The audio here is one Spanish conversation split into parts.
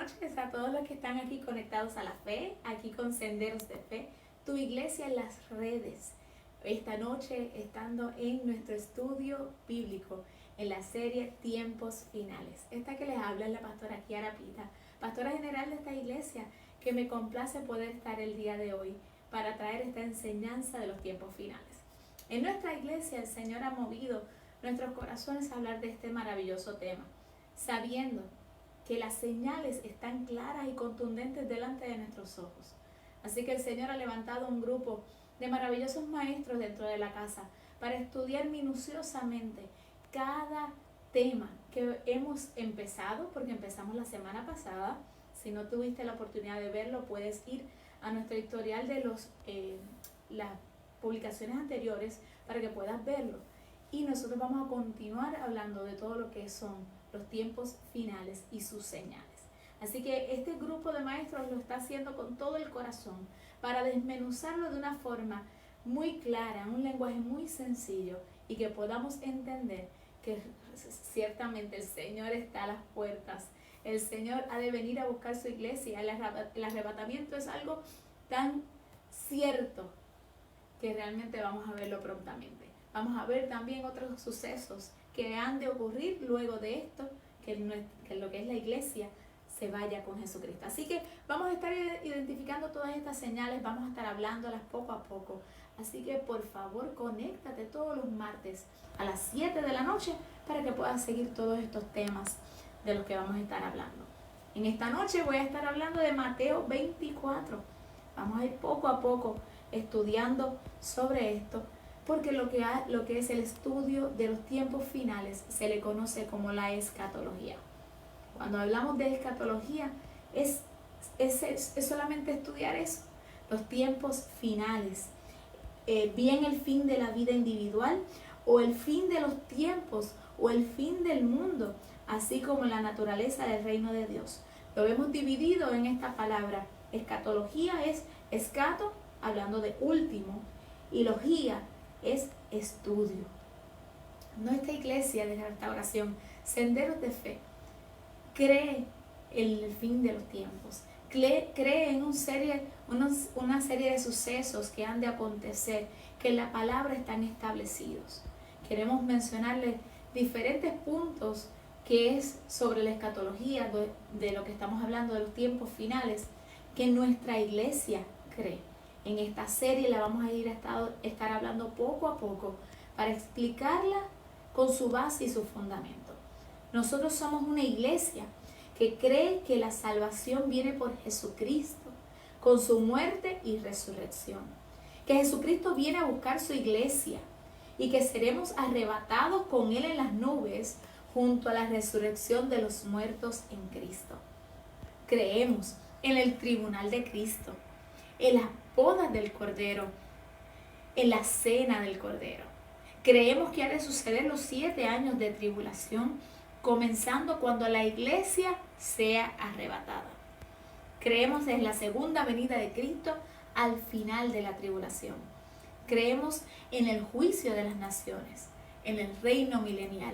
noches a todos los que están aquí conectados a la fe, aquí con Senderos de Fe, tu iglesia en las redes. Esta noche estando en nuestro estudio bíblico en la serie Tiempos Finales. Esta que les habla es la pastora Kiara Pita, pastora general de esta iglesia, que me complace poder estar el día de hoy para traer esta enseñanza de los tiempos finales. En nuestra iglesia el Señor ha movido nuestros corazones a hablar de este maravilloso tema, sabiendo que las señales están claras y contundentes delante de nuestros ojos. Así que el Señor ha levantado un grupo de maravillosos maestros dentro de la casa para estudiar minuciosamente cada tema que hemos empezado, porque empezamos la semana pasada. Si no tuviste la oportunidad de verlo, puedes ir a nuestro historial de las publicaciones anteriores para que puedas verlo. Y nosotros vamos a continuar hablando de todo lo que son los tiempos finales y sus señales. Así que este grupo de maestros lo está haciendo con todo el corazón para desmenuzarlo de una forma muy clara, un lenguaje muy sencillo, y que podamos entender que ciertamente el Señor está a las puertas. El Señor ha de venir a buscar su iglesia. El arrebatamiento es algo tan cierto que realmente vamos a verlo prontamente. Vamos a ver también otros sucesos que han de ocurrir luego de esto, que lo que es la iglesia se vaya con Jesucristo. Así que vamos a estar identificando todas estas señales, vamos a estar hablándolas poco a poco. Así que por favor, conéctate todos los martes a las 7 de la noche para que puedas seguir todos estos temas de los que vamos a estar hablando. En esta noche voy a estar hablando de Mateo 24. Vamos a ir poco a poco estudiando sobre esto, porque lo que es el estudio de los tiempos finales se le conoce como la escatología. Cuando hablamos de escatología, es solamente estudiar eso, los tiempos finales, bien el fin de la vida individual, o el fin de los tiempos, o el fin del mundo, así como la naturaleza del reino de Dios. Lo hemos dividido en esta palabra. Escatología es escato, hablando de último, y logía es estudio. Nuestra iglesia de restauración, Senderos de Fe, cree en el fin de los tiempos, cree en una serie de sucesos que han de acontecer, que en la palabra están establecidos. Queremos mencionarles diferentes puntos que es sobre la escatología, de lo que estamos hablando, de los tiempos finales, que nuestra iglesia cree. En esta serie la vamos a estar hablando poco a poco para explicarla con su base y su fundamento. Nosotros somos una iglesia que cree que la salvación viene por Jesucristo, con su muerte y resurrección. Que Jesucristo viene a buscar su iglesia y que seremos arrebatados con Él en las nubes junto a la resurrección de los muertos en Cristo. Creemos en el tribunal de Cristo, en las bodas del Cordero, en la cena del Cordero. Creemos que ha de suceder los 7 años de tribulación, comenzando cuando la iglesia sea arrebatada. Creemos en la segunda venida de Cristo al final de la tribulación. Creemos en el juicio de las naciones, en el reino milenial,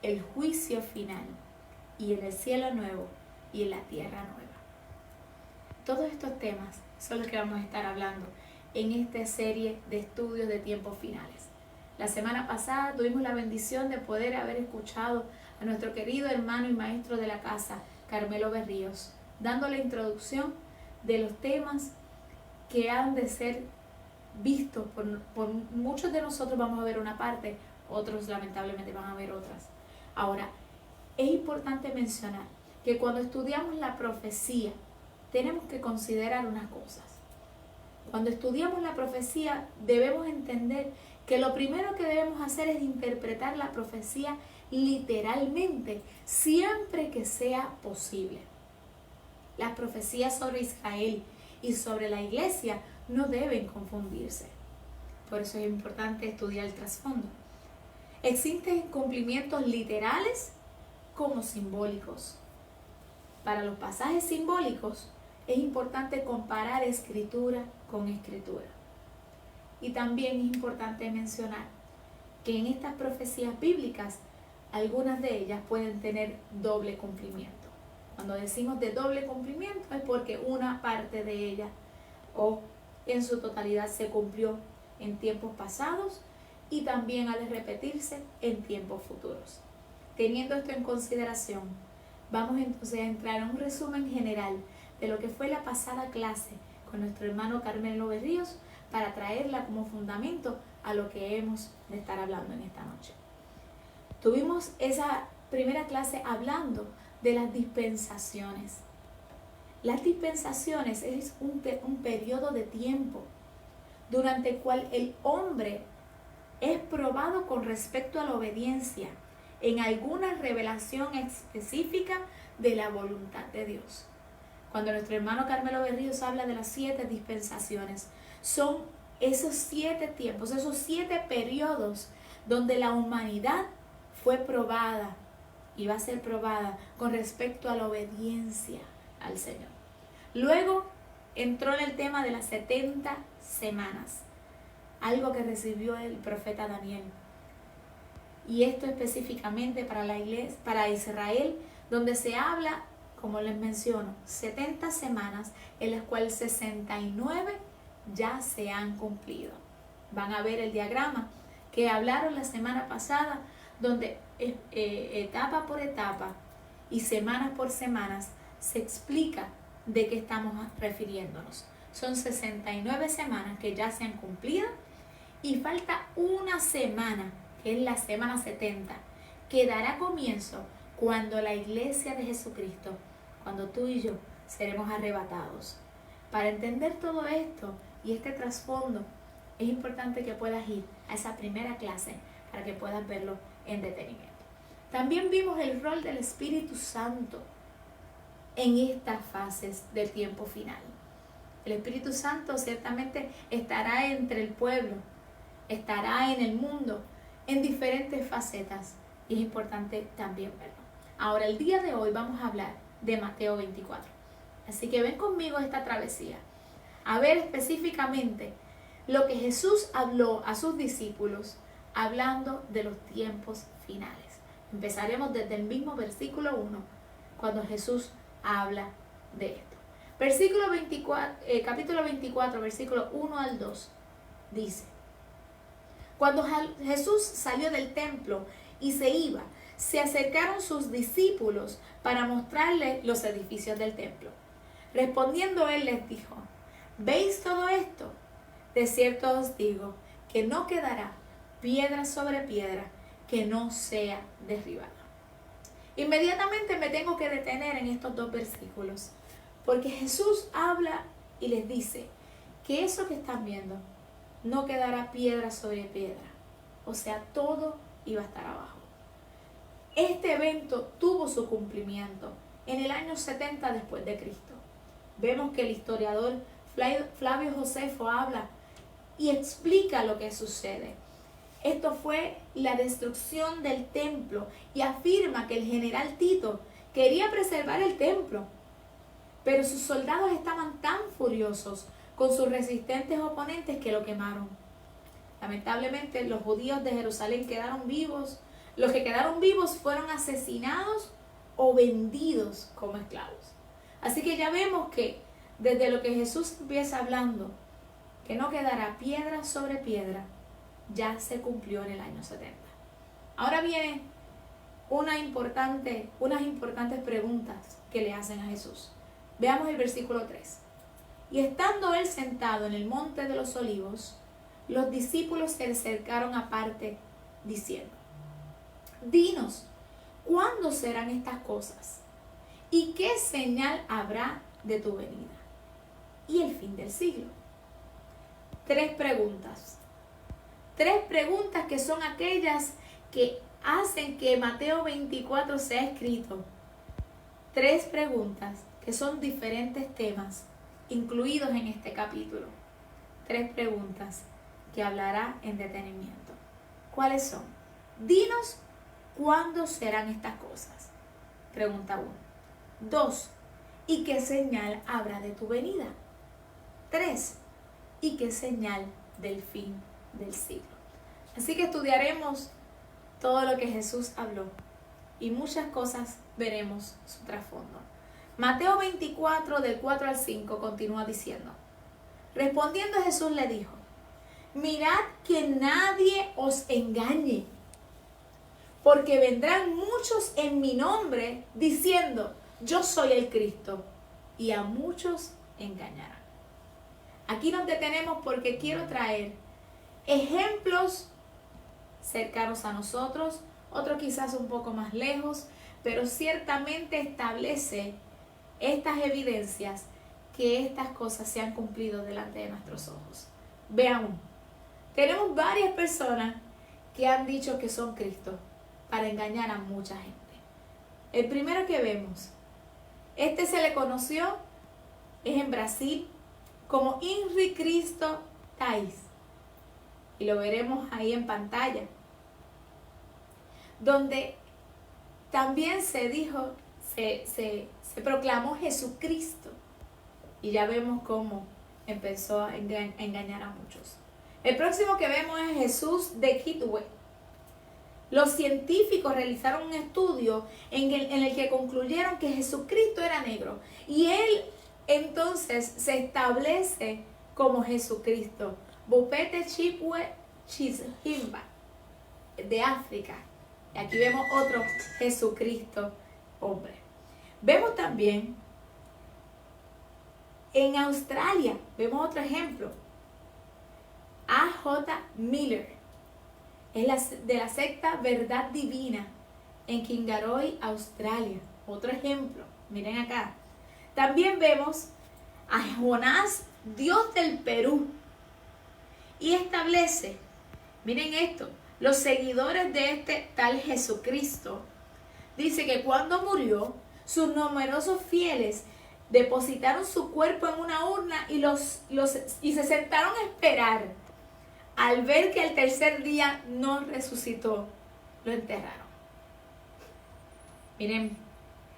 el juicio final, y en el cielo nuevo y en la tierra nueva. Todos estos temas son los que vamos a estar hablando en esta serie de estudios de tiempos finales. La semana pasada tuvimos la bendición de poder haber escuchado a nuestro querido hermano y maestro de la casa, Carmelo Berríos, dando la introducción de los temas que han de ser vistos por muchos de nosotros. Vamos a ver una parte, otros lamentablemente van a ver otras. Ahora, es importante mencionar que cuando estudiamos la profecía, tenemos que considerar unas cosas. Cuando estudiamos la profecía, debemos entender que lo primero que debemos hacer es interpretar la profecía literalmente, siempre que sea posible. Las profecías sobre Israel y sobre la iglesia no deben confundirse. Por eso es importante estudiar el trasfondo. Existen cumplimientos literales como simbólicos. Para los pasajes simbólicos es importante comparar escritura con escritura. Y también es importante mencionar que en estas profecías bíblicas, algunas de ellas pueden tener doble cumplimiento. Cuando decimos de doble cumplimiento es porque una parte de ella o en su totalidad se cumplió en tiempos pasados y también ha de repetirse en tiempos futuros. Teniendo esto en consideración, vamos entonces a entrar en un resumen general de lo que fue la pasada clase con nuestro hermano Carmelo Berríos para traerla como fundamento a lo que hemos de estar hablando en esta noche. Tuvimos esa primera clase hablando de las dispensaciones. Las dispensaciones es un periodo de tiempo durante el cual el hombre es probado con respecto a la obediencia en alguna revelación específica de la voluntad de Dios. Cuando nuestro hermano Carmelo Berríos habla de las 7 dispensaciones, son esos 7 tiempos, esos 7 periodos donde la humanidad fue probada y va a ser probada con respecto a la obediencia al Señor. Luego entró en el tema de las 70 semanas, algo que recibió el profeta Daniel. Y esto específicamente para la iglesia, para Israel, donde se habla, como les menciono, 70 semanas, en las cuales 69 ya se han cumplido. Van a ver el diagrama que hablaron la semana pasada, donde etapa por etapa y semanas por semanas se explica de qué estamos refiriéndonos. Son 69 semanas que ya se han cumplido y falta una semana, que es la semana 70, que dará comienzo cuando la iglesia de Jesucristo, cuando tú y yo seremos arrebatados. Para entender todo esto y este trasfondo, es importante que puedas ir a esa primera clase para que puedas verlo en detenimiento. También vimos el rol del Espíritu Santo en estas fases del tiempo final. El Espíritu Santo ciertamente estará entre el pueblo, estará en el mundo, en diferentes facetas, y es importante también verlo. Ahora, el día de hoy vamos a hablar de Mateo 24. Así que ven conmigo esta travesía, a ver específicamente lo que Jesús habló a sus discípulos, hablando de los tiempos finales. Empezaremos desde el mismo versículo 1, cuando Jesús habla de esto. Capítulo 24, versículo 1 al 2, dice: Cuando Jesús salió del templo y se iba, se acercaron sus discípulos para mostrarle los edificios del templo. Respondiendo él les dijo: ¿Veis todo esto? De cierto os digo que no quedará piedra sobre piedra que no sea derribada. Inmediatamente me tengo que detener en estos 2 versículos, porque Jesús habla y les dice que eso que están viendo no quedará piedra sobre piedra, o sea, todo iba a estar abajo. Este evento tuvo su cumplimiento en el año 70 después de Cristo. Vemos que el historiador Flavio Josefo habla y explica lo que sucede. Esto fue la destrucción del templo y afirma que el general Tito quería preservar el templo, pero sus soldados estaban tan furiosos con sus resistentes oponentes que lo quemaron. Lamentablemente los judíos de Jerusalén quedaron vivos. Los que quedaron vivos fueron asesinados o vendidos como esclavos. Así que ya vemos que desde lo que Jesús empieza hablando, que no quedará piedra sobre piedra, ya se cumplió en el año 70. Ahora vienen unas importantes preguntas que le hacen a Jesús. Veamos el versículo 3. Y estando él sentado en el monte de los olivos, los discípulos se acercaron aparte diciendo: Dinos, ¿cuándo serán estas cosas? ¿Y qué señal habrá de tu venida y el fin del siglo? 3 preguntas. 3 preguntas que son aquellas que hacen que Mateo 24 sea escrito. 3 preguntas que son diferentes temas incluidos en este capítulo. 3 preguntas que hablará en detenimiento. ¿Cuáles son? Dinos, ¿cuándo serán estas cosas? Pregunta 1. 2. ¿Y qué señal habrá de tu venida? 3. ¿Y qué señal del fin del siglo? Así que estudiaremos todo lo que Jesús habló y muchas cosas veremos su trasfondo. Mateo 24, del 4 al 5, continúa diciendo: respondiendo Jesús le dijo: mirad que nadie os engañe, porque vendrán muchos en mi nombre diciendo: yo soy el Cristo, y a muchos engañarán. Aquí nos detenemos porque quiero traer ejemplos cercanos a nosotros, otros quizás un poco más lejos, pero ciertamente establece estas evidencias que estas cosas se han cumplido delante de nuestros ojos. Veamos, tenemos varias personas que han dicho que son Cristo para engañar a mucha gente. El primero que vemos, este se le conoció, es en Brasil, como Henri Cristo Thais, y lo veremos ahí en pantalla, donde también se dijo, se proclamó Jesucristo, y ya vemos cómo empezó a engañar a muchos. El próximo que vemos es Jesús de Quito. Los científicos realizaron un estudio en el que concluyeron que Jesucristo era negro, y él entonces se establece como Jesucristo. Bupete Chipwe Chishimba, de África. Y aquí vemos otro Jesucristo hombre. Vemos también en Australia, vemos otro ejemplo. A.J. Miller, es de la secta Verdad Divina, en Kingaroy, Australia. Otro ejemplo, miren acá. También vemos a Jonás, Dios del Perú, y establece, miren esto, los seguidores de este tal Jesucristo, dice que cuando murió, sus numerosos fieles depositaron su cuerpo en una urna y se sentaron a esperar. Al ver que el tercer día no resucitó, lo enterraron. Miren,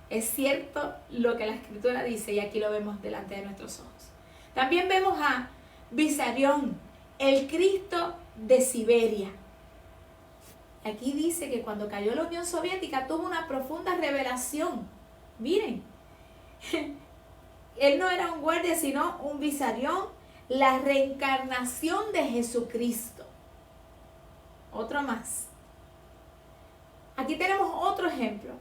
es cierto lo que la Escritura dice, y aquí lo vemos delante de nuestros ojos. También vemos a Vissarion, el Cristo de Siberia. Aquí dice que cuando cayó la Unión Soviética tuvo una profunda revelación. Miren, él no era un guardia, sino un Vissarion, la reencarnación de Jesucristo. Otro más. Aquí tenemos otro ejemplo.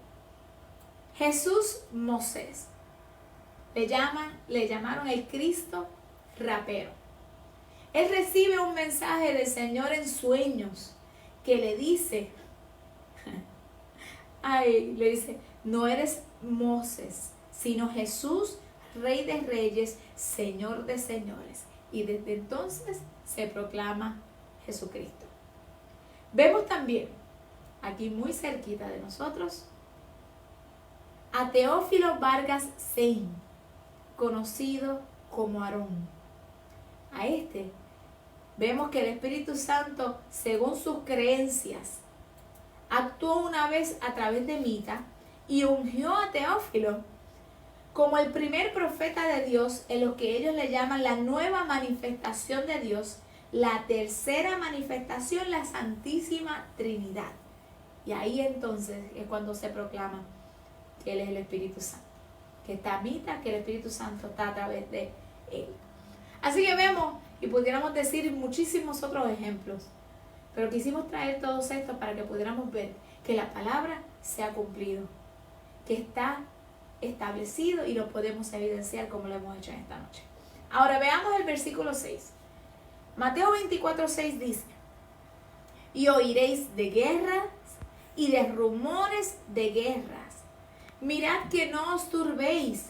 Jesús Moses. Le llamaron el Cristo rapero. Él recibe un mensaje del Señor en sueños que le dice, no eres Moses, sino Jesús, Rey de Reyes, Señor de Señores. Y desde entonces se proclama Jesucristo. Vemos también, aquí muy cerquita de nosotros, a Teófilo Vargas Sein, conocido como Aarón. A este vemos que el Espíritu Santo, según sus creencias, actuó una vez a través de Mita y ungió a Teófilo como el primer profeta de Dios, en lo que ellos le llaman la nueva manifestación de Dios, la tercera manifestación, la Santísima Trinidad. Y ahí entonces es cuando se proclama que Él es el Espíritu Santo, que está Mita, que el Espíritu Santo está a través de Él. Así que vemos, y pudiéramos decir muchísimos otros ejemplos, pero quisimos traer todos estos para que pudiéramos ver que la palabra se ha cumplido, que está establecido y lo podemos evidenciar como lo hemos hecho en esta noche. Ahora veamos el versículo 6. Mateo 24:6 dice: y oiréis de guerras y de rumores de guerras. Mirad que no os turbéis,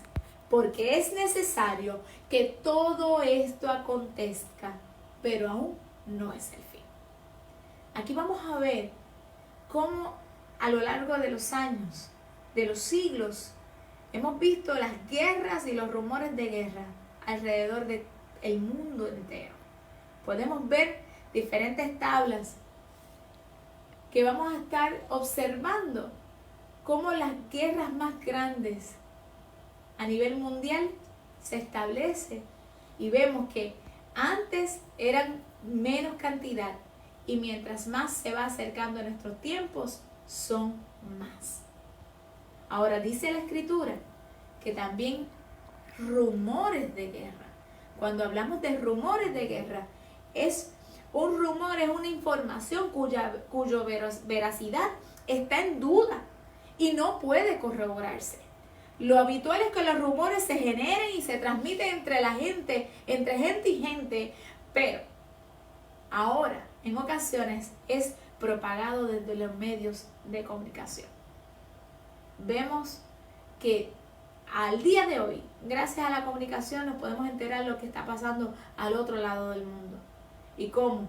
porque es necesario que todo esto acontezca, pero aún no es el fin. Aquí vamos a ver cómo a lo largo de los años, de los siglos, hemos visto las guerras y los rumores de guerra alrededor del mundo entero. Podemos ver diferentes tablas que vamos a estar observando cómo las guerras más grandes a nivel mundial se establece, y vemos que antes eran menos cantidad y mientras más se va acercando a nuestros tiempos son más. Ahora dice la Escritura que también rumores de guerra. Cuando hablamos de rumores de guerra, un rumor es una información cuyo veracidad está en duda y no puede corroborarse. Lo habitual es que los rumores se generen y se transmiten entre gente y gente, pero ahora, en ocasiones, es propagado desde los medios de comunicación. Vemos que al día de hoy, gracias a la comunicación, nos podemos enterar de lo que está pasando al otro lado del mundo. ¿Y cómo?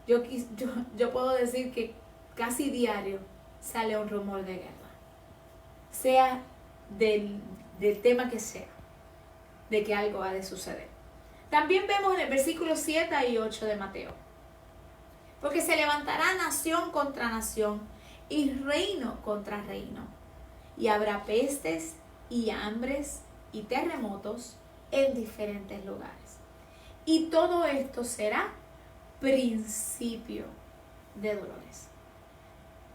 Yo puedo decir que casi diario sale un rumor de guerra. Sea del tema que sea, de que algo ha de suceder. También vemos en el versículo 7 y 8 de Mateo. Porque se levantará nación contra nación y reino contra reino. Y habrá pestes y hambres y terremotos en diferentes lugares. Y todo esto será principio de dolores.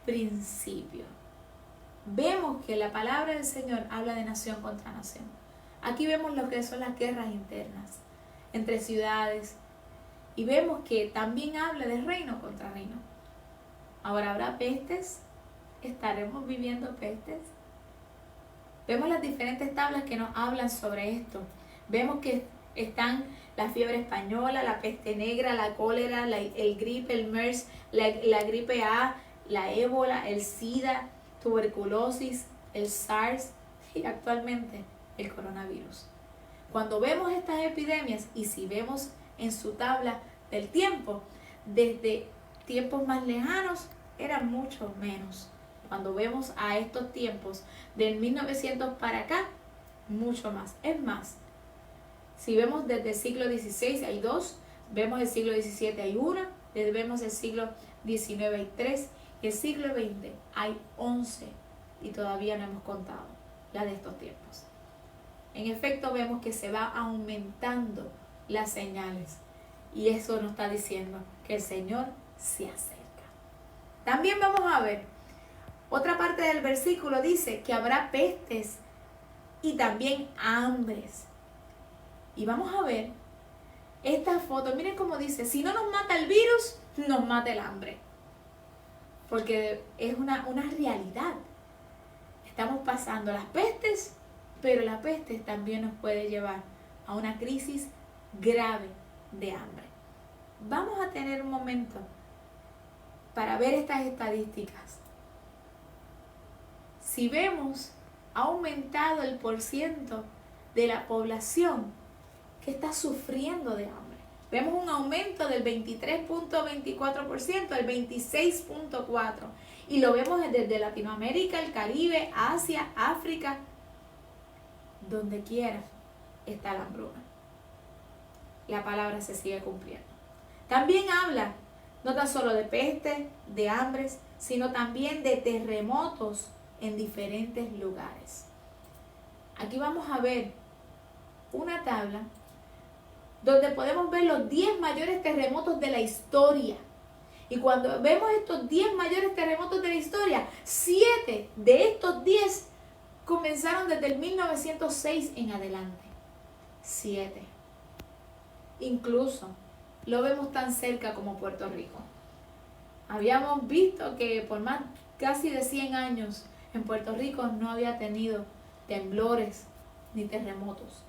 Principio. Vemos que la palabra del Señor habla de nación contra nación. Aquí vemos lo que son las guerras internas entre ciudades. Y vemos que también habla de reino contra reino. Ahora habrá pestes. ¿Estaremos viviendo pestes? Vemos las diferentes tablas que nos hablan sobre esto. Vemos que están la fiebre española, la peste negra, la cólera, el gripe, el MERS, la gripe A, la ébola, el SIDA, tuberculosis, el SARS y actualmente el coronavirus. Cuando vemos estas epidemias y si vemos en su tabla del tiempo, desde tiempos más lejanos eran mucho menos. Cuando vemos a estos tiempos del 1900 para acá, mucho más. Es más, si vemos desde el siglo XVI hay 2, vemos el siglo XVII hay 1, vemos el siglo XIX hay 3, y el siglo XX hay 11 y todavía no hemos contado la de estos tiempos. En efecto, vemos que se va aumentando las señales y eso nos está diciendo que el Señor se acerca. También vamos a ver, otra parte del versículo dice que habrá pestes y también hambres. Y vamos a ver esta foto, miren cómo dice, si no nos mata el virus, nos mata el hambre. Porque es una realidad. Estamos pasando las pestes, pero la peste también nos puede llevar a una crisis grave de hambre. Vamos a tener un momento para ver estas estadísticas. Si vemos, ha aumentado el porciento de la población que está sufriendo de hambre. Vemos un aumento del 23.24% al 26.4%. Y lo vemos desde Latinoamérica, el Caribe, Asia, África. Donde quiera está la hambruna. La palabra se sigue cumpliendo. También habla no tan solo de peste, de hambres, sino también de terremotos en diferentes lugares. Aquí vamos a ver una tabla donde podemos ver los 10 mayores terremotos de la historia. Y cuando vemos estos 10 mayores terremotos de la historia, 7 de estos 10 comenzaron desde el 1906 en adelante. 7. Incluso lo vemos tan cerca como Puerto Rico. Habíamos visto que por más casi de 100 años en Puerto Rico no había tenido temblores ni terremotos.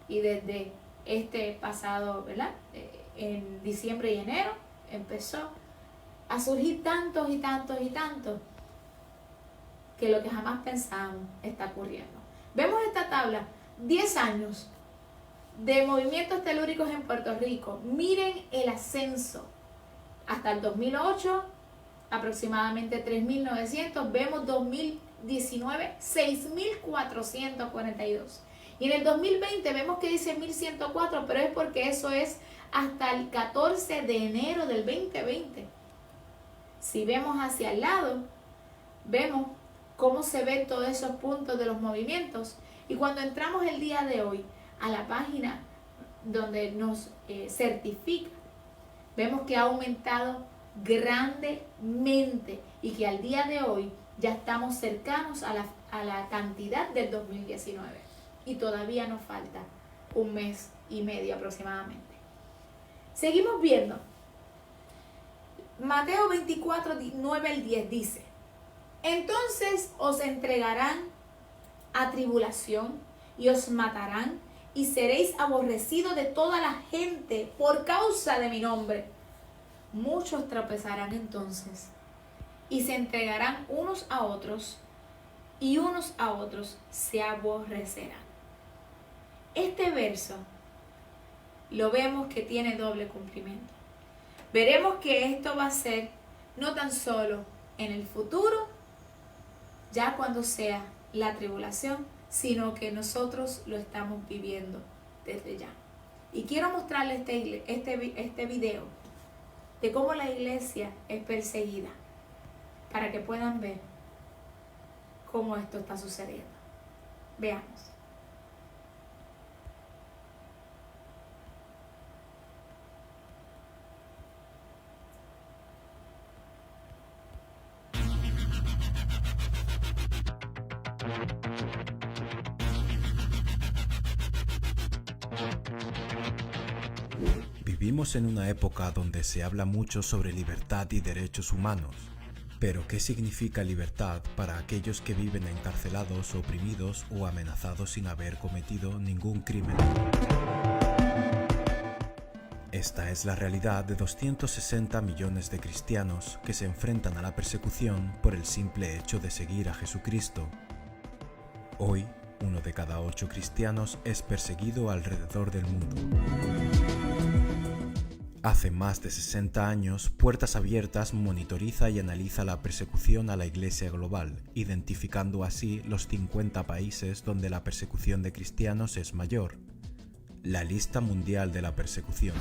Y desde este pasado, ¿verdad? En diciembre y enero empezó a surgir tantos y tantos y tantos que lo que jamás pensábamos está ocurriendo. Vemos esta tabla, 10 años de movimientos telúricos en Puerto Rico. Miren el ascenso. Hasta el 2008, aproximadamente 3.900. Vemos 2019, 6.442. Y en el 2020 vemos que dice 1.104, pero es porque eso es hasta el 14 de enero del 2020. Si vemos hacia el lado, vemos cómo se ven todos esos puntos de los movimientos. Y cuando entramos el día de hoy a la página donde nos certifica, vemos que ha aumentado grandemente y que al día de hoy ya estamos cercanos a la cantidad del 2019. y todavía nos falta un mes y medio aproximadamente. Seguimos viendo. Mateo 24, 9 al 10 dice: entonces os entregarán a tribulación y os matarán y seréis aborrecidos de toda la gente por causa de mi nombre. Muchos tropezarán entonces y se entregarán unos a otros y unos a otros se aborrecerán. Este verso lo vemos que tiene doble cumplimiento. Veremos que esto va a ser no tan solo en el futuro, ya cuando sea la tribulación, sino que nosotros lo estamos viviendo desde ya. Y quiero mostrarles este video de cómo la iglesia es perseguida, para que puedan ver cómo esto está sucediendo. Veamos. Vivimos en una época donde se habla mucho sobre libertad y derechos humanos. Pero, ¿qué significa libertad para aquellos que viven encarcelados, oprimidos o amenazados sin haber cometido ningún crimen? Esta es la realidad de 260 millones de cristianos que se enfrentan a la persecución por el simple hecho de seguir a Jesucristo. Hoy, 1 de cada 8 cristianos es perseguido alrededor del mundo. Hace más de 60 años, Puertas Abiertas monitoriza y analiza la persecución a la Iglesia global, identificando así los 50 países donde la persecución de cristianos es mayor. La lista mundial de la persecución.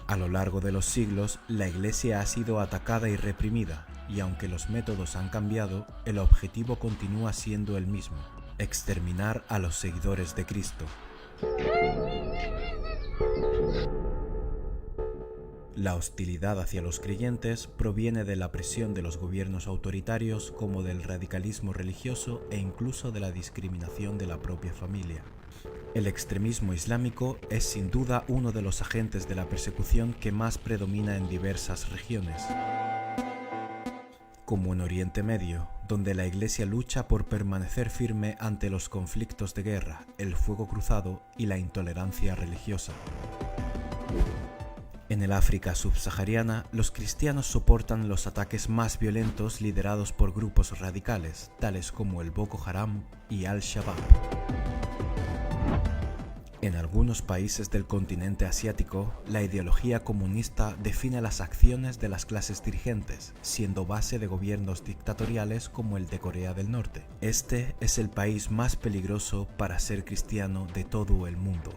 A lo largo de los siglos, la Iglesia ha sido atacada y reprimida, y aunque los métodos han cambiado, el objetivo continúa siendo el mismo: exterminar a los seguidores de Cristo. La hostilidad hacia los creyentes proviene de la presión de los gobiernos autoritarios, como del radicalismo religioso e incluso de la discriminación de la propia familia. El extremismo islámico es sin duda uno de los agentes de la persecución que más predomina en diversas regiones, como en Oriente Medio, donde la Iglesia lucha por permanecer firme ante los conflictos de guerra, el fuego cruzado y la intolerancia religiosa. En el África subsahariana, los cristianos soportan los ataques más violentos liderados por grupos radicales, tales como el Boko Haram y Al-Shabaab. En algunos países del continente asiático, la ideología comunista define las acciones de las clases dirigentes, siendo base de gobiernos dictatoriales como el de Corea del Norte. Este es el país más peligroso para ser cristiano de todo el mundo.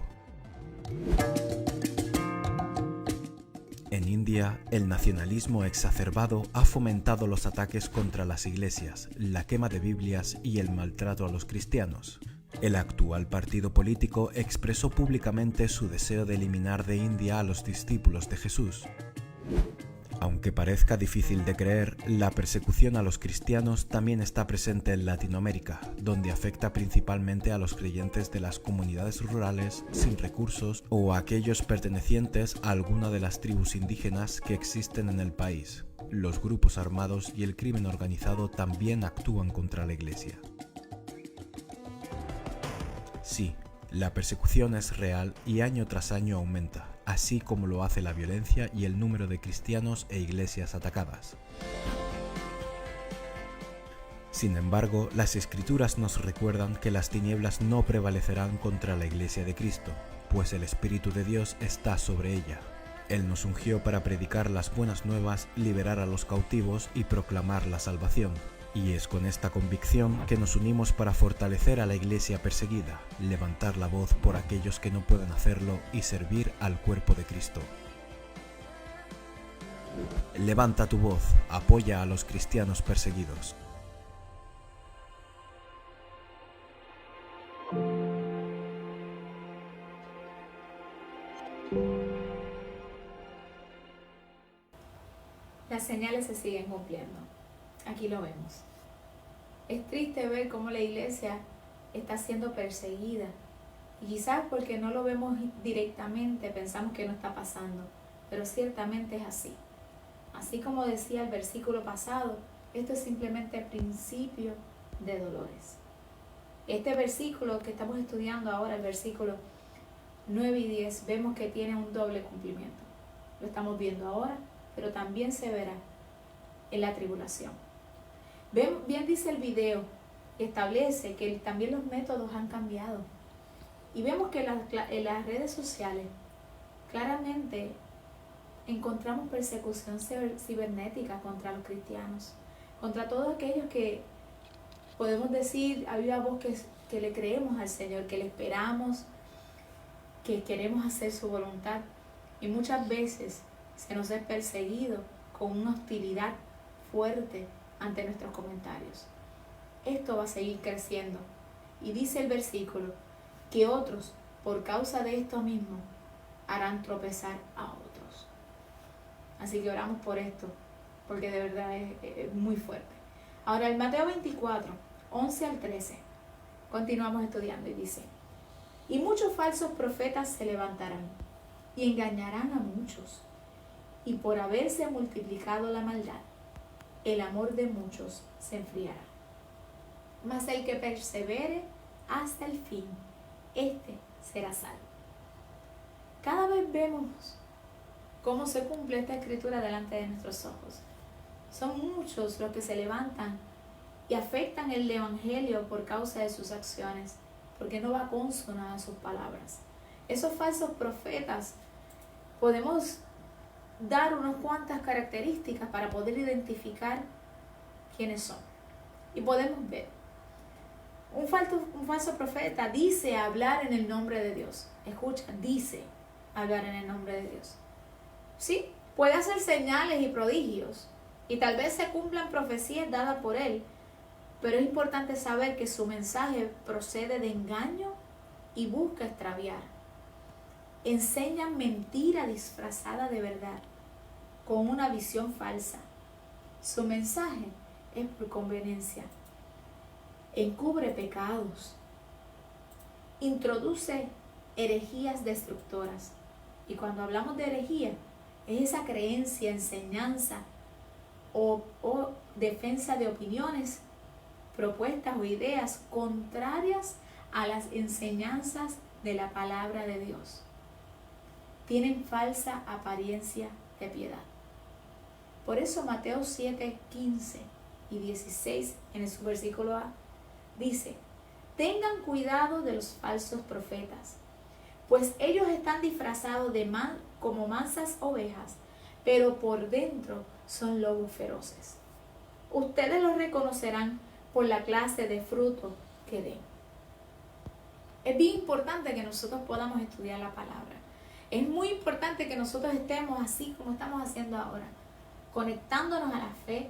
En India, el nacionalismo exacerbado ha fomentado los ataques contra las iglesias, la quema de Biblias y el maltrato a los cristianos. El actual partido político expresó públicamente su deseo de eliminar de India a los discípulos de Jesús. Aunque parezca difícil de creer, la persecución a los cristianos también está presente en Latinoamérica, donde afecta principalmente a los creyentes de las comunidades rurales, sin recursos, o a aquellos pertenecientes a alguna de las tribus indígenas que existen en el país. Los grupos armados y el crimen organizado también actúan contra la Iglesia. Sí, la persecución es real y año tras año aumenta, así como lo hace la violencia y el número de cristianos e iglesias atacadas. Sin embargo, las Escrituras nos recuerdan que las tinieblas no prevalecerán contra la Iglesia de Cristo, pues el Espíritu de Dios está sobre ella. Él nos ungió para predicar las buenas nuevas, liberar a los cautivos y proclamar la salvación. Y es con esta convicción que nos unimos para fortalecer a la Iglesia perseguida, levantar la voz por aquellos que no pueden hacerlo y servir al cuerpo de Cristo. Levanta tu voz, apoya a los cristianos perseguidos. Las señales se siguen cumpliendo. Aquí lo vemos. Es triste ver cómo la iglesia está siendo perseguida. Y quizás porque no lo vemos directamente, pensamos que no está pasando. Pero ciertamente es así. Así como decía el versículo pasado, esto es simplemente el principio de dolores. Este versículo que estamos estudiando ahora, el versículo 9 y 10, vemos que tiene un doble cumplimiento. Lo estamos viendo ahora, pero también se verá en la tribulación. Bien dice el video, establece que también los métodos han cambiado. Y vemos que en las redes sociales claramente encontramos persecución cibernética contra los cristianos, contra todos aquellos que podemos decir a viva voz que le creemos al Señor, que le esperamos, que queremos hacer su voluntad. Y muchas veces se nos es perseguido con una hostilidad fuerte ante nuestros comentarios. Esto va a seguir creciendo. Y dice el versículo que otros, por causa de esto mismo, harán tropezar a otros. Así que oramos por esto, porque de verdad es muy fuerte. Ahora, en Mateo 24, 11 al 13, continuamos estudiando y dice: y muchos falsos profetas se levantarán y engañarán a muchos. Y por haberse multiplicado la maldad, el amor de muchos se enfriará. Mas el que persevere hasta el fin, este será salvo. Cada vez vemos cómo se cumple esta escritura delante de nuestros ojos. Son muchos los que se levantan y afectan el evangelio por causa de sus acciones, porque no va consona a sus palabras. Esos falsos profetas, podemos dar unas cuantas características para poder identificar quiénes son. Y podemos ver, un falso profeta dice hablar en el nombre de Dios. Escucha, dice hablar en el nombre de Dios. Sí, puede hacer señales y prodigios, y tal vez se cumplan profecías dadas por él, pero es importante saber que su mensaje procede de engaño y busca extraviar. Enseñan mentira disfrazada de verdad, con una visión falsa. Su mensaje es por conveniencia. Encubre pecados. Introduce herejías destructoras. Y cuando hablamos de herejía, es esa creencia, enseñanza o defensa de opiniones, propuestas o ideas contrarias a las enseñanzas de la palabra de Dios. Tienen falsa apariencia de piedad. Por eso Mateo 7, 15 y 16 en su versículo A dice: tengan cuidado de los falsos profetas, pues ellos están disfrazados como mansas ovejas, pero por dentro son lobos feroces. Ustedes los reconocerán por la clase de fruto que den. Es bien importante que nosotros podamos estudiar la palabra. Es muy importante que nosotros estemos así como estamos haciendo ahora, conectándonos a la fe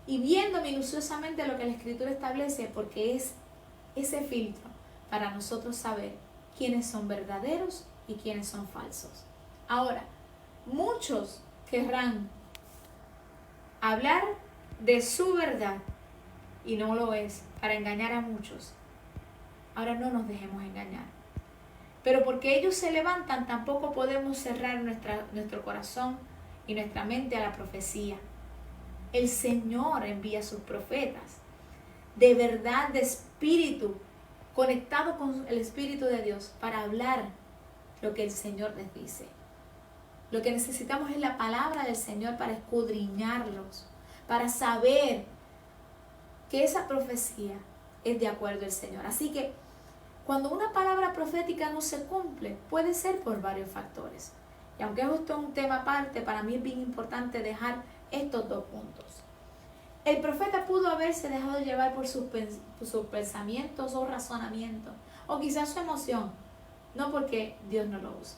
y viendo minuciosamente lo que la Escritura establece, porque es ese filtro para nosotros saber quiénes son verdaderos y quiénes son falsos. Ahora, muchos querrán hablar de su verdad y no lo es, para engañar a muchos. Ahora no nos dejemos engañar. Pero porque ellos se levantan, tampoco podemos cerrar nuestro corazón y nuestra mente a la profecía. El Señor envía sus profetas de verdad, de espíritu, conectado con el Espíritu de Dios, para hablar lo que el Señor les dice. Lo que necesitamos es la palabra del Señor para escudriñarlos, para saber que esa profecía es de acuerdo al Señor. Así que cuando una palabra profética no se cumple, puede ser por varios factores. Y aunque esto es un tema aparte, para mí es bien importante dejar estos dos puntos. El profeta pudo haberse dejado llevar por sus pensamientos o razonamientos, o quizás su emoción, no porque Dios no lo usa.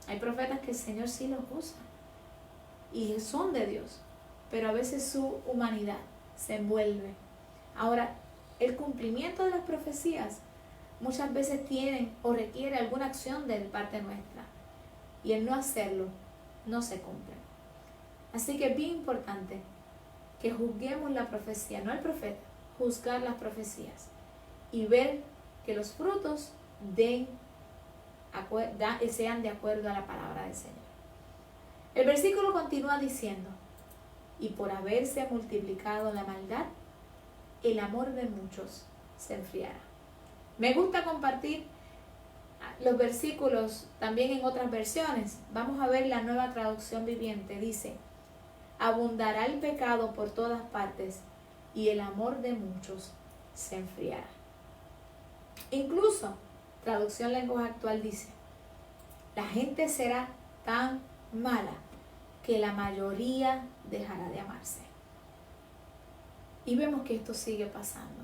Hay profetas que el Señor sí los usa y son de Dios, pero a veces su humanidad se envuelve. Ahora, el cumplimiento de las profecías muchas veces tienen o requiere alguna acción de parte nuestra, y el no hacerlo no se cumple. Así que es bien importante que juzguemos la profecía, no al profeta, juzgar las profecías y ver que los frutos sean de acuerdo a la palabra del Señor. El versículo continúa diciendo: y por haberse multiplicado la maldad, el amor de muchos se enfriará. Me gusta compartir los versículos también en otras versiones. Vamos a ver la Nueva Traducción Viviente. Dice: abundará el pecado por todas partes y el amor de muchos se enfriará. Incluso, Traducción Lenguaje Actual dice: la gente será tan mala que la mayoría dejará de amarse. Y vemos que esto sigue pasando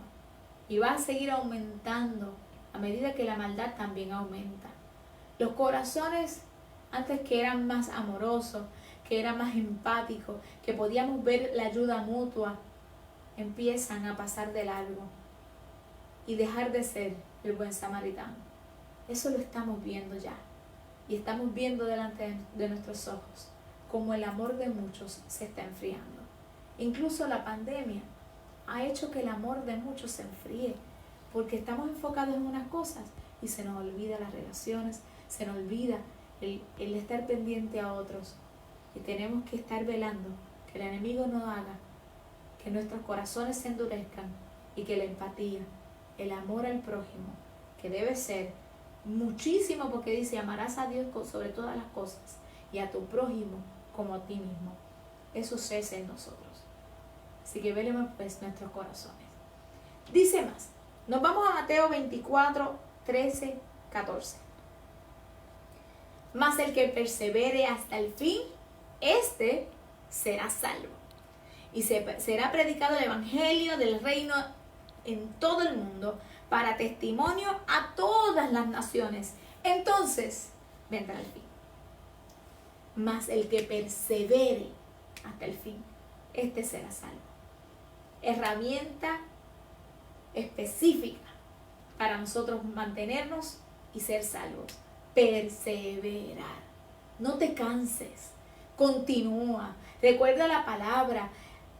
y va a seguir aumentando a medida que la maldad también aumenta. Los corazones, antes que eran más amorosos, que eran más empáticos, que podíamos ver la ayuda mutua, empiezan a pasar de largo y dejar de ser el buen samaritano. Eso lo estamos viendo ya. Y estamos viendo delante de nuestros ojos como el amor de muchos se está enfriando. Incluso la pandemia ha hecho que el amor de muchos se enfríe, porque estamos enfocados en unas cosas y se nos olvida las relaciones, se nos olvida el estar pendiente a otros. Y tenemos que estar velando que el enemigo no haga que nuestros corazones se endurezcan y que la empatía, el amor al prójimo, que debe ser muchísimo, porque dice: amarás a Dios sobre todas las cosas y a tu prójimo como a ti mismo. Eso cese en nosotros. Así que velemos pues nuestros corazones. Dice más. Nos vamos a Mateo 24, 13, 14. Mas el que persevere hasta el fin, este será salvo. Y será predicado el evangelio del reino en todo el mundo para testimonio a todas las naciones. Entonces vendrá el fin. Mas el que persevere hasta el fin, este será salvo. Herramienta específica para nosotros mantenernos y ser salvos. Perseverar. No te canses. Continúa. Recuerda la palabra.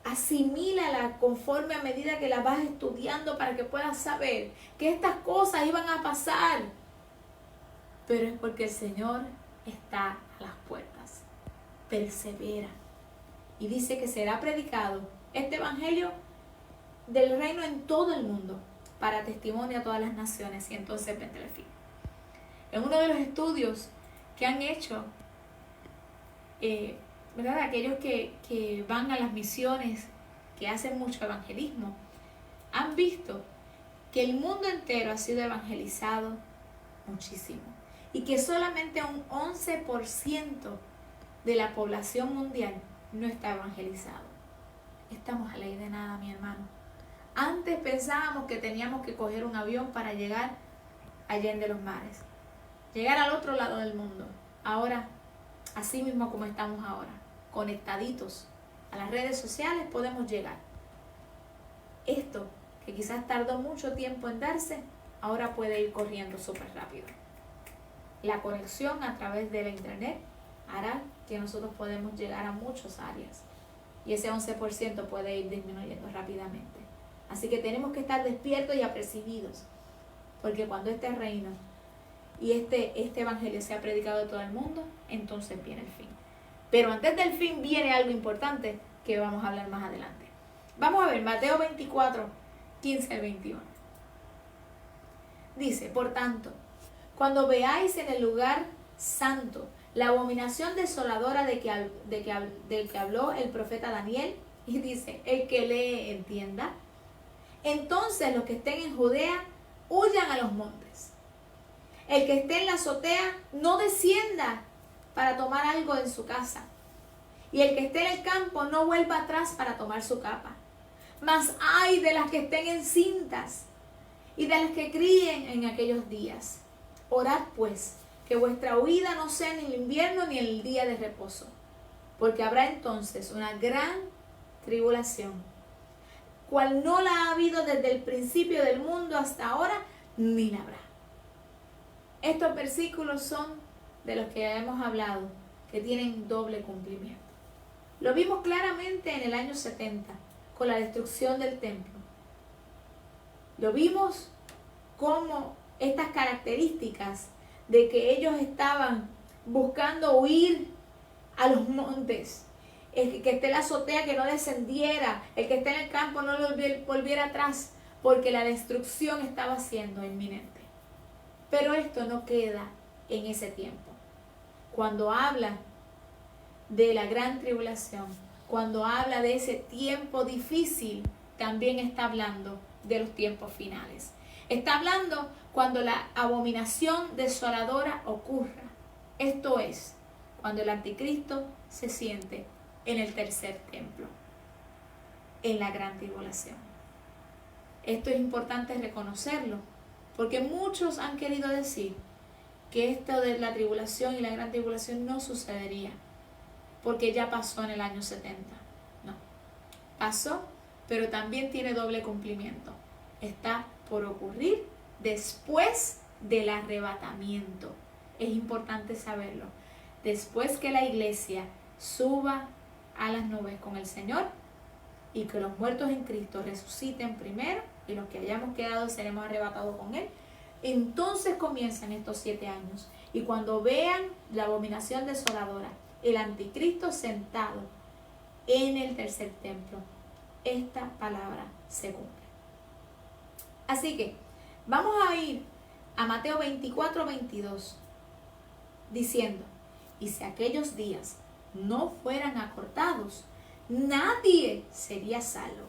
Asimílala conforme a medida que la vas estudiando para que puedas saber que estas cosas iban a pasar. Pero es porque el Señor está a las puertas. Persevera. Y dice que será predicado este evangelio del reino en todo el mundo para testimonio a todas las naciones, y entonces vendrá el fin. En uno de los estudios que han hecho, ¿verdad? Aquellos que van a las misiones, que hacen mucho evangelismo, han visto que el mundo entero ha sido evangelizado muchísimo y que solamente un 11% de la población mundial no está evangelizado. Estamos a ley de nada, mi hermano. Antes pensábamos que teníamos que coger un avión para llegar allende los mares, llegar al otro lado del mundo. Ahora, así mismo como estamos ahora, conectaditos a las redes sociales, podemos llegar. Esto, que quizás tardó mucho tiempo en darse, ahora puede ir corriendo súper rápido. La conexión a través de la internet hará que nosotros podemos llegar a muchas áreas y ese 11% puede ir disminuyendo rápidamente. Así que tenemos que estar despiertos y apercibidos, porque cuando este reino y este evangelio sea predicado a todo el mundo, entonces viene el fin. Pero antes del fin viene algo importante que vamos a hablar más adelante. Vamos a ver Mateo 24, 15 al 21. Dice: por tanto, cuando veáis en el lugar santo la abominación desoladora de que habló el profeta Daniel, y dice: el que lee entienda, entonces los que estén en Judea huyan a los montes. El que esté en la azotea no descienda para tomar algo en su casa, y el que esté en el campo no vuelva atrás para tomar su capa. Mas ay de las que estén encintas y de las que críen en aquellos días. Orad pues, que vuestra huida no sea en el invierno ni en el día de reposo, porque habrá entonces una gran tribulación, cual no la ha habido desde el principio del mundo hasta ahora, ni la habrá. Estos versículos son de los que hemos hablado, que tienen doble cumplimiento. Lo vimos claramente en el año 70, con la destrucción del templo. Lo vimos como estas características de que ellos estaban buscando huir a los montes. El que esté en la azotea que no descendiera, el que esté en el campo no volviera atrás, porque la destrucción estaba siendo inminente. Pero esto no queda en ese tiempo. Cuando habla de la gran tribulación, cuando habla de ese tiempo difícil, también está hablando de los tiempos finales. Está hablando cuando la abominación desoladora ocurra. Esto es, cuando el anticristo se siente en el tercer templo, en la gran tribulación. Esto es importante reconocerlo, porque muchos han querido decir que esto de la tribulación y la gran tribulación no sucedería, porque ya pasó en el año 70. No, pasó, pero también tiene doble cumplimiento. Está por ocurrir después del arrebatamiento. Es importante saberlo. Después que la iglesia suba a las nubes con el Señor y que los muertos en Cristo resuciten primero y los que hayamos quedado seremos arrebatados con Él, entonces comienzan estos 7 años. Y cuando vean la abominación desoladora, el anticristo sentado en el tercer templo, esta palabra se cumple. Así que vamos a ir a Mateo 24:22, diciendo: y si aquellos días no fueran acortados, nadie sería salvo,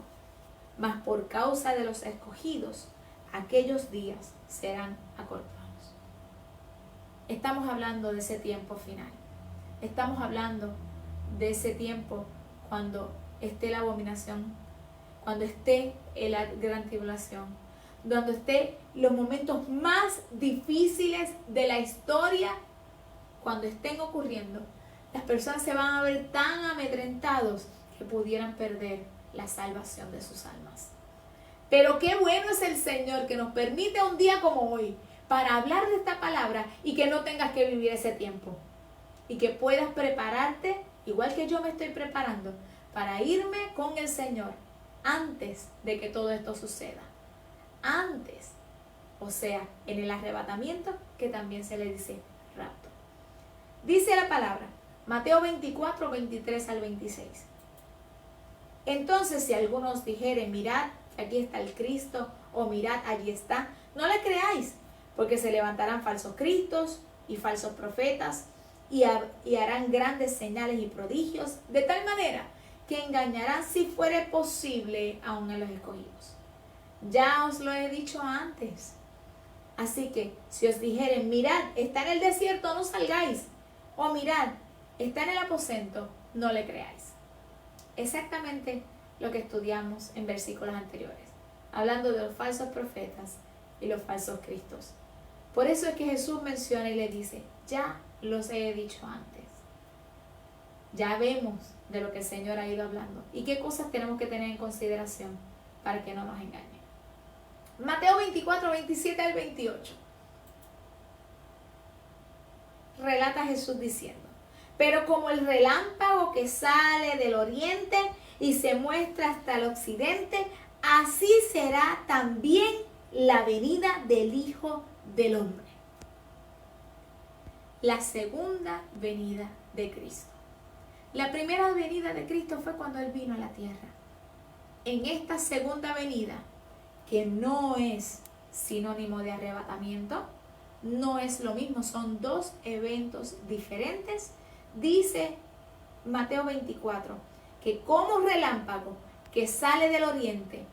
mas por causa de los escogidos, aquellos días serán acortados. Estamos hablando de ese tiempo final. Estamos hablando de ese tiempo cuando esté la abominación, cuando esté la gran tribulación, cuando esté los momentos más difíciles de la historia. Cuando estén ocurriendo, las personas se van a ver tan amedrentados que pudieran perder la salvación de sus almas. Pero qué bueno es el Señor que nos permite un día como hoy para hablar de esta palabra y que no tengas que vivir ese tiempo. Y que puedas prepararte, igual que yo me estoy preparando, para irme con el Señor antes de que todo esto suceda. Antes, o sea, en el arrebatamiento, que también se le dice rapto. Dice la palabra, Mateo 24, 23 al 26. Entonces, si alguno os dijere, mirad, aquí está el Cristo, o mirad, allí está, no le creáis, porque se levantarán falsos cristos y falsos profetas, y harán grandes señales y prodigios, de tal manera que engañarán, si fuere posible, aún a los escogidos. Ya os lo he dicho antes. Así que, si os dijeren, mirad, está en el desierto, no salgáis, o mirad, está en el aposento, no le creáis. Exactamente lo que estudiamos en versículos anteriores, hablando de los falsos profetas y los falsos cristos. Por eso es que Jesús menciona y le dice, ya los he dicho antes. Ya vemos de lo que el Señor ha ido hablando y qué cosas tenemos que tener en consideración para que no nos engañen. Mateo 24, 27 al 28. Relata Jesús diciendo, pero como el relámpago que sale del oriente y se muestra hasta el occidente, así será también la venida del Hijo del Hombre. La segunda venida de Cristo. La primera venida de Cristo fue cuando Él vino a la tierra. En esta segunda venida, que no es sinónimo de arrebatamiento, no es lo mismo, son dos eventos diferentes. Dice Mateo 24, que como relámpago que sale del oriente,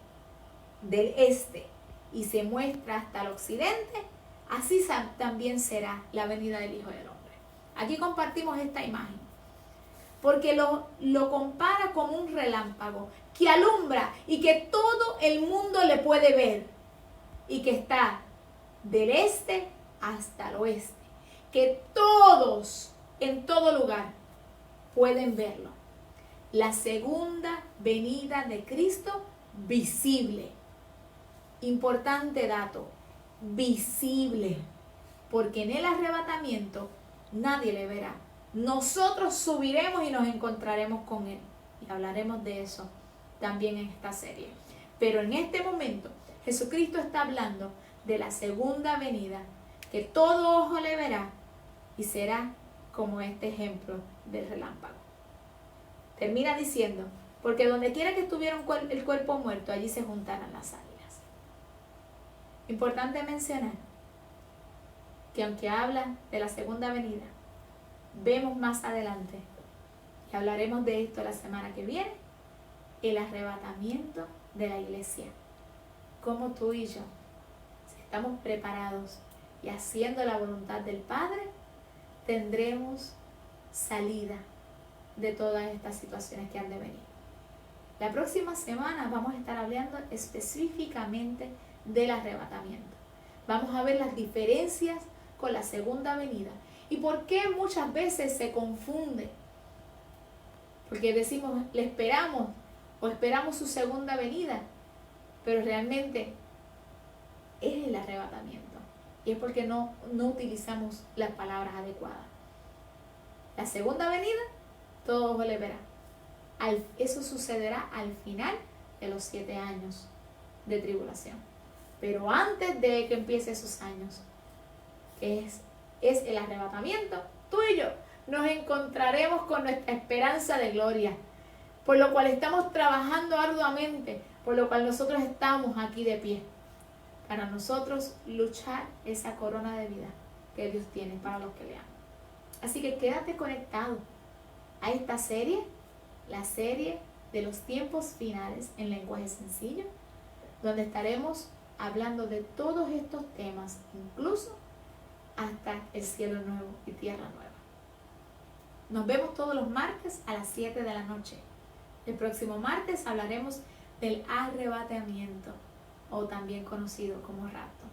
del este, y se muestra hasta el occidente, así también será la venida del Hijo del Hombre. Aquí compartimos esta imagen, porque lo compara como un relámpago que alumbra y que todo el mundo le puede ver, y que está del este hasta el oeste, que todos, en todo lugar, pueden verlo. La segunda venida de Cristo visible. Importante dato, visible, porque en el arrebatamiento nadie le verá. Nosotros subiremos y nos encontraremos con Él, y hablaremos de eso también en esta serie. Pero en este momento, Jesucristo está hablando de la segunda venida, que todo ojo le verá y será como este ejemplo del relámpago. Termina diciendo, porque donde quiera que estuviera el cuerpo muerto, allí se juntarán las águilas. Importante mencionar que aunque habla de la segunda venida, vemos más adelante, y hablaremos de esto la semana que viene, el arrebatamiento de la iglesia. Como tú y yo, si estamos preparados y haciendo la voluntad del Padre, tendremos salida de todas estas situaciones que han de venir. La próxima semana vamos a estar hablando específicamente del arrebatamiento. Vamos a ver las diferencias con la segunda venida y por qué muchas veces se confunde. Porque decimos, le esperamos o esperamos su segunda venida, pero realmente es el arrebatamiento. Y es porque no utilizamos las palabras adecuadas. La segunda venida, todo le verá. Eso sucederá al final de los 7 años de tribulación. Pero antes de que empiece esos años, que es el arrebatamiento, tú y yo nos encontraremos con nuestra esperanza de gloria, por lo cual estamos trabajando arduamente, por lo cual nosotros estamos aquí de pie, para nosotros luchar esa corona de vida que Dios tiene para los que le aman. Así que quédate conectado a esta serie, la serie de los tiempos finales en lenguaje sencillo, donde estaremos hablando de todos estos temas, incluso hasta el cielo nuevo y tierra nueva. Nos vemos todos los martes a las 7 de la noche. El próximo martes hablaremos del arrebatamiento, o también conocido como rapto.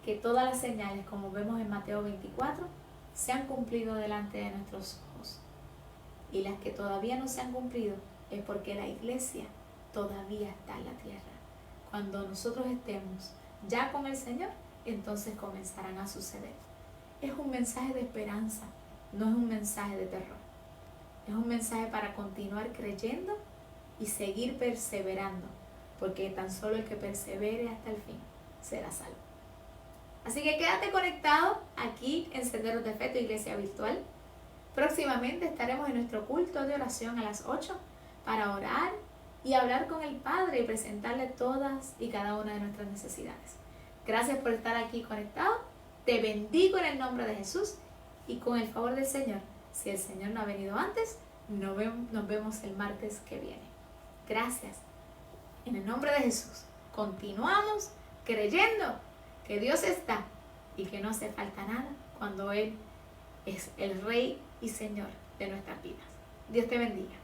Que todas las señales, como vemos en Mateo 24, se han cumplido delante de nuestros ojos. Y las que todavía no se han cumplido es porque la iglesia todavía está en la tierra. Cuando nosotros estemos ya con el Señor, entonces comenzarán a suceder. Es un mensaje de esperanza, no es un mensaje de terror. Es un mensaje para continuar creyendo y seguir perseverando, porque tan solo el que persevere hasta el fin será salvo. Así que quédate conectado aquí en Senderos de Fe, tu iglesia virtual. Próximamente estaremos en nuestro culto de oración a las 8 para orar y hablar con el Padre y presentarle todas y cada una de nuestras necesidades. Gracias por estar aquí conectado. Te bendigo en el nombre de Jesús y con el favor del Señor. Si el Señor no ha venido antes, nos vemos el martes que viene. Gracias. En el nombre de Jesús, continuamos creyendo que Dios está y que no hace falta nada cuando Él es el Rey y Señor de nuestras vidas. Dios te bendiga.